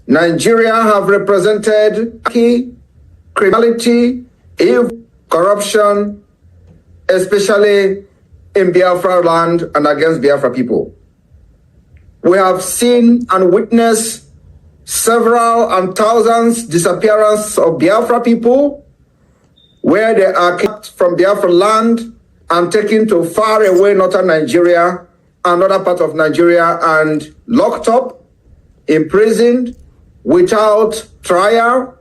Nigeria have represented criminality, evil, corruption, especially in Biafra land and against Biafra people. We have seen and witnessed several and thousands disappearances of Biafra people, where they are kept from Biafra land and taken to far away northern Nigeria, another part of Nigeria, and locked up, imprisoned, without trial,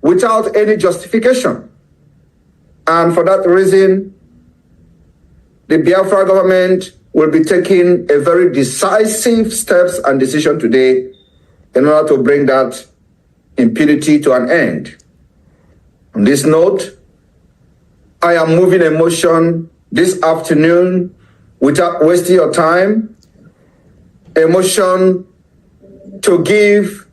without any justification. And for that reason, the Biafra government will be taking a very decisive steps and decision today in order to bring that impunity to an end. On this note, I am moving a motion this afternoon without wasting your time, a motion to give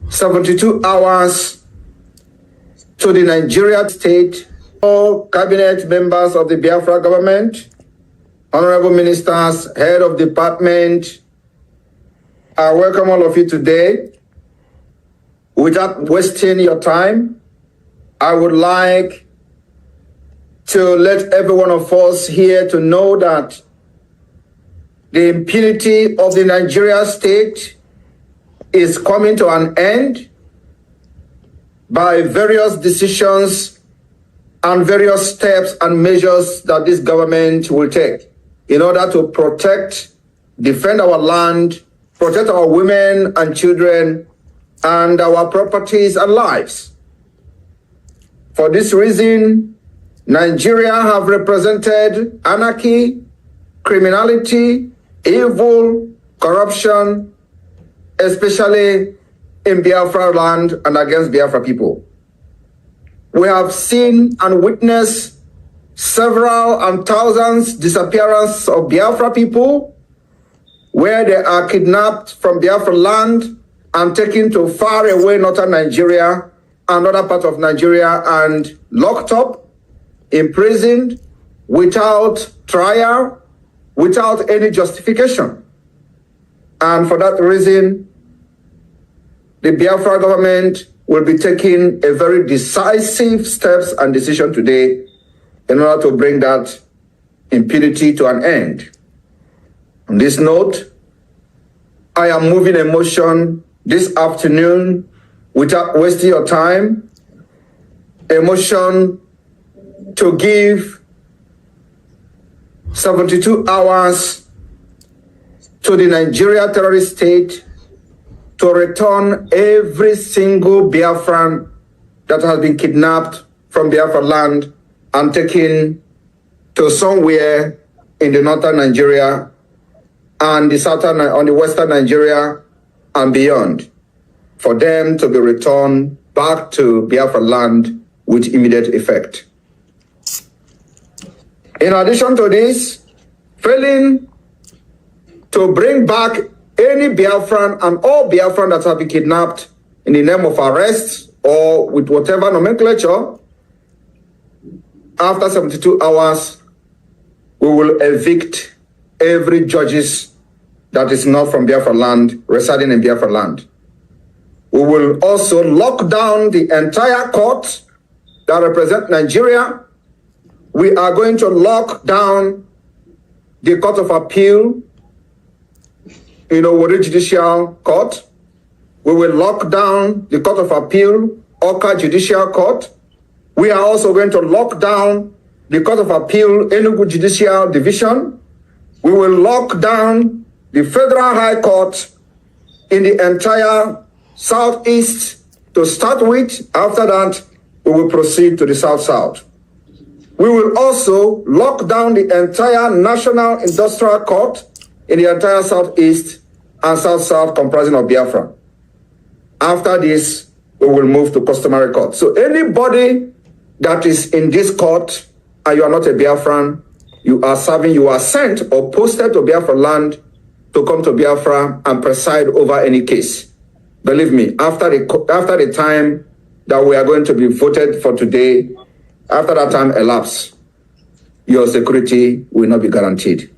72 hours to the Nigeria state, all cabinet members of the Biafra government, honorable ministers, head of department. I welcome all of you today. Without wasting your time, I would like to let every one of us here to know that the impunity of the Nigeria state is coming to an end by various decisions and various steps and measures that this government will take in order to protect, defend our land, protect our women and children, and our properties and lives. For this reason, Nigeria have represented anarchy, criminality, evil, corruption, especially in Biafra land and against Biafra people. We have seen and witnessed several and thousands disappearances of Biafra people, where they are kidnapped from Biafra land and taken to far away northern Nigeria, another part of Nigeria, and locked up, imprisoned, without trial, without any justification. And for that reason, the Biafra government will be taking a very decisive steps and decision today in order to bring that impunity to an end. On this note, I am moving a motion this afternoon without wasting your time, a motion to give 72 hours to the Nigeria terrorist state to return every single Biafran that has been kidnapped from Biafra land and taken to somewhere in the northern Nigeria and the southern, on the western Nigeria and beyond, for them to be returned back to Biafra land with immediate effect. In addition to this, failing to bring back any Biafran and all Biafran that have been kidnapped in the name of arrest or with whatever nomenclature, after 72 hours, we will evict every judges that is not from Biafra land, residing in Biafra land. We will also lock down the entire court that represent Nigeria. We are going to lock down the Court of Appeal, Wari Judicial Court. We will lock down the Court of Appeal, Oka Judicial Court. We are also going to lock down the Court of Appeal, Enugu Judicial Division. We will lock down the Federal High Court in the entire Southeast to start with. After that, we will proceed to the South-South. We will also lock down the entire National Industrial Court in the entire Southeast and South-South comprising of Biafra. After this, we will move to customary court. So anybody that is in this court and you are not a Biafran, you are sent or posted to Biafra land to come to Biafra and preside over any case. Believe me, after the time that we are going to be voted for today, after that time elapses, your security will not be guaranteed.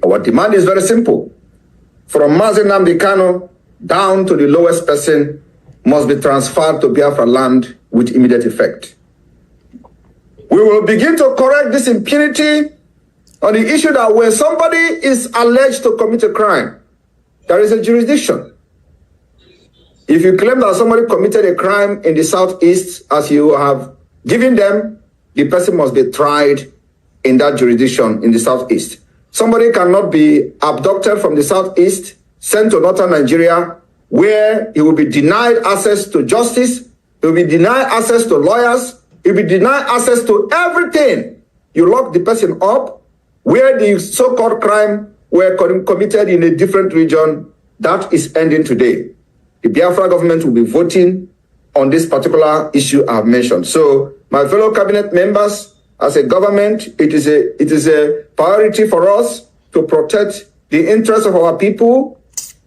Our demand is very simple. From Mazi Nnamdi Kanu down to the lowest person, must be transferred to Biafra land with immediate effect. We will begin to correct this impunity on the issue that when somebody is alleged to commit a crime, there is a jurisdiction. If you claim that somebody committed a crime in the southeast, as you have given them, the person must be tried in that jurisdiction in the southeast. Somebody cannot be abducted from the southeast, sent to northern Nigeria, where he will be denied access to justice, he will be denied access to lawyers, he will be denied access to everything. You lock the person up where the so-called crime were committed in a different region. That is ending today. The Biafra government will be voting on this particular issue I have mentioned. So, my fellow cabinet members, as a government, it is a priority for us to protect the interests of our people,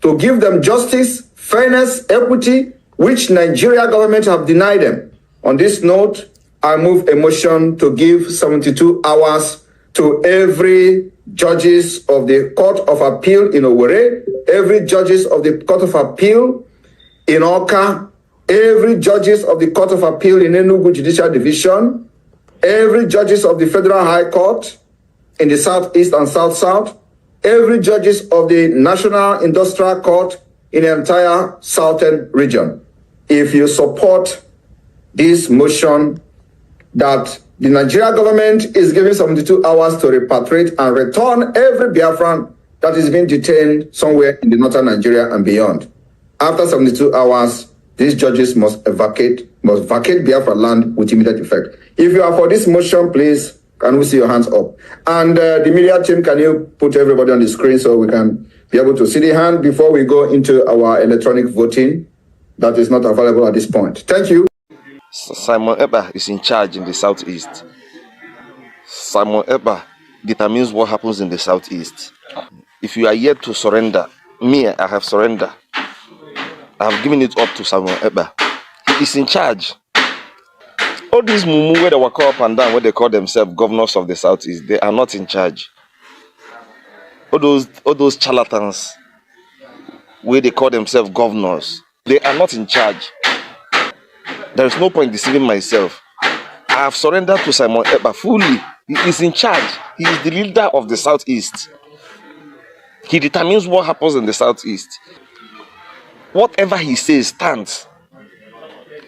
to give them justice, fairness, equity, which Nigeria government have denied them. On this note, I move a motion to give 72 hours to every judges of the Court of Appeal in Owerri, every judges of the Court of Appeal in Oka, every judges of the Court of Appeal in Enugu Judicial Division, every judges of the Federal High Court in the Southeast and South-South, every judges of the National Industrial Court in the entire Southern region. If you support this motion that the Nigeria government is giving 72 hours to repatriate and return every Biafran that is being detained somewhere in the northern Nigeria and beyond. After 72 hours, these judges must vacate Biafra land with immediate effect. If you are for this motion, please, can we see your hands up? And the media team, can you put everybody on the screen so we can be able to see the hand before we go into our electronic voting that is not available at this point. Thank you. Simon Ekpa is in charge in the southeast. Simon Ekpa determines what happens in the southeast. If you are yet to surrender, me, I have surrendered. I have given it up to Simon Ekpa. He is in charge. All these mumu where they walk up and down, where they call themselves governors of the southeast, they are not in charge. All those charlatans where they call themselves governors, they are not in charge. There is no point deceiving myself. I have surrendered to Simon Ekpa fully. He is in charge. He is the leader of the southeast. He determines what happens in the southeast. Whatever he says stands.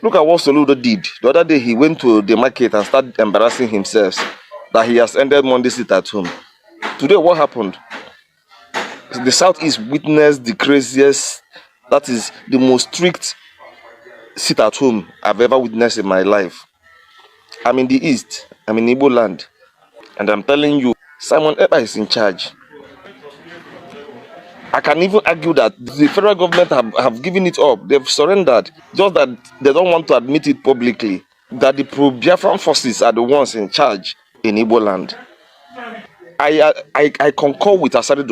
Look at what Soludo did. The other day he went to the market and started embarrassing himself that he has ended Monday sit at home. Today what happened? The southeast witnessed the craziest, that is the most strict sit at home I've ever witnessed in my life. I'm in the east, I'm in Igbo land, and I'm telling you, Simon Ekpa is in charge. I can even argue that the federal government have given it up, they've surrendered, just that they don't want to admit it publicly, that the pro-Biafran forces are the ones in charge in Igbo land. I concur with Asari